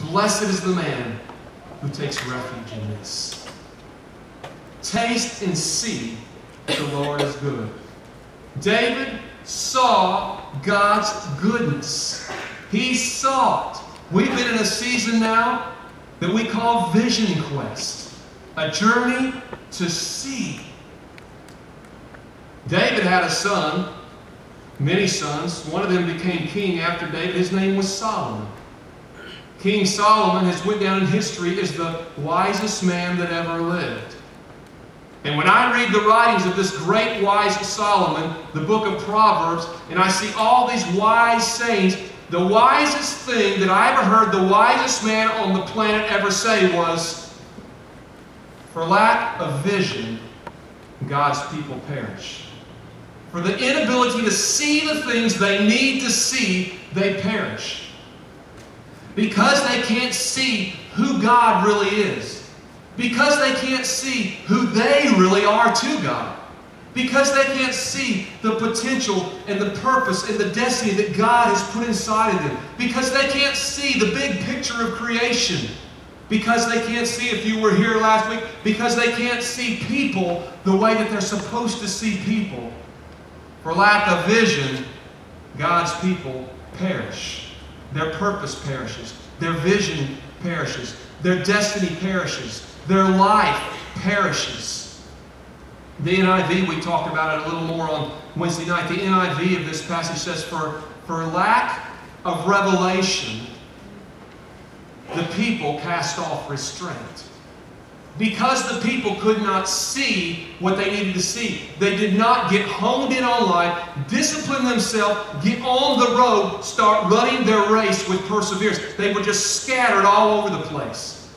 Blessed is the man who takes refuge in this. Taste and see that the Lord is good. David saw God's goodness. He saw it. We've been in a season now that we call Vision Quest, a journey to see. David had a son, many sons. One of them became king after David. His name was Solomon. King Solomon has went down in history as the wisest man that ever lived. And when I read the writings of this great wise Solomon, the book of Proverbs, and I see all these wise sayings, the wisest thing that I ever heard the wisest man on the planet ever say was, for lack of vision, God's people perish. For the inability to see the things they need to see, they perish. Because they can't see who God really is. Because they can't see who they really are to God. Because they can't see the potential and the purpose and the destiny that God has put inside of them. Because they can't see the big picture of creation. Because they can't see, if you were here last week, because they can't see people the way that they're supposed to see people. For lack of vision, God's people perish. Their purpose perishes. Their vision perishes. Their destiny perishes. Their life perishes. The NIV, we talked about it a little more on Wednesday night. The NIV of this passage says, for lack of revelation, the people cast off restraint. Because the people could not see what they needed to see. They did not get honed in on life, discipline themselves, get on the road, start running their race with perseverance. They were just scattered all over the place.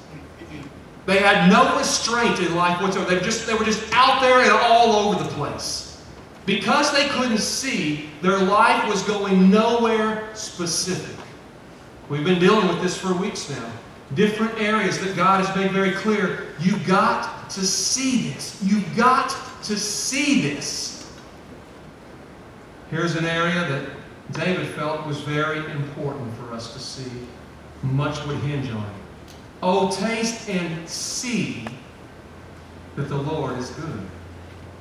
They had no restraint in life whatsoever. They were just out there and all over the place. Because they couldn't see, their life was going nowhere specific. We've been dealing with this for weeks now. Different areas that God has made very clear. You've got to see this. You've got to see this. Here's an area that David felt was very important for us to see. Much would hinge on it. Oh, taste and see that the Lord is good.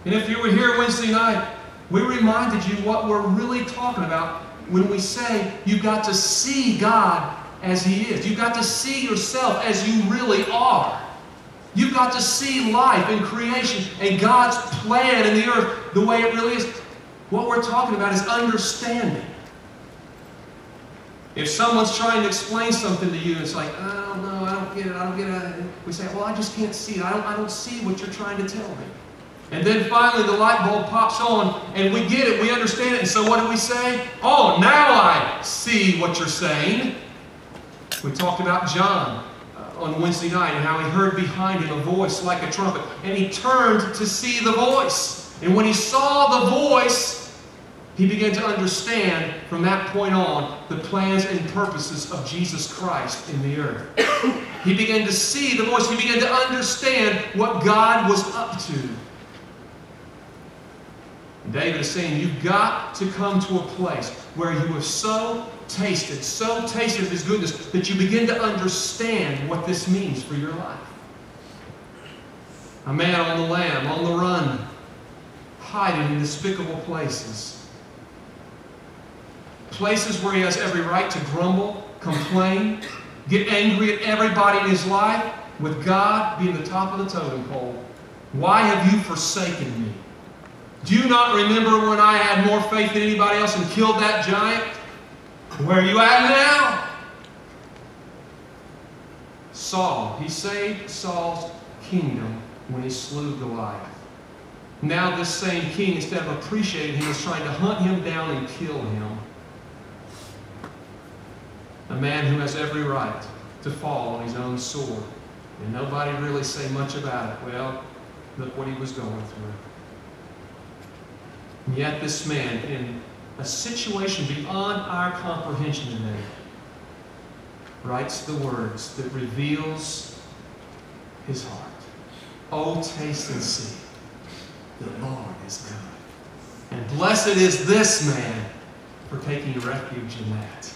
And if you were here Wednesday night, we reminded you what we're really talking about when we say you've got to see God as He is. You've got to see yourself as you really are. You've got to see life and creation and God's plan in the earth the way it really is. What we're talking about is understanding. If someone's trying to explain something to you, it's like, oh, no, I don't get it, I don't get it. We say, well, I just can't see it. I don't see what you're trying to tell me. And then finally the light bulb pops on and we get it, we understand it. And so what do we say? Oh, now I see what you're saying. We talked about John on Wednesday night and how he heard behind him a voice like a trumpet. And he turned to see the voice. And when he saw the voice, he began to understand from that point on the plans and purposes of Jesus Christ in the earth. He began to see the voice. He began to understand what God was up to. David is saying you've got to come to a place where you have so tasted of His goodness that you begin to understand what this means for your life. A man on the lam, on the run, hiding in despicable places. Places where he has every right to grumble, complain, get angry at everybody in his life, with God being the top of the totem pole. Why have you forsaken me? Do you not remember when I had more faith than anybody else and killed that giant? Where are you at now? Saul, he saved Saul's kingdom when he slew Goliath. Now this same king, instead of appreciating him, is trying to hunt him down and kill him. A man who has every right to fall on his own sword. And nobody really say much about it. Well, look what he was going through. And yet this man, in a situation beyond our comprehension today, writes the words that reveals his heart. Oh, taste and see, the Lord is good. And blessed is this man for taking refuge in that.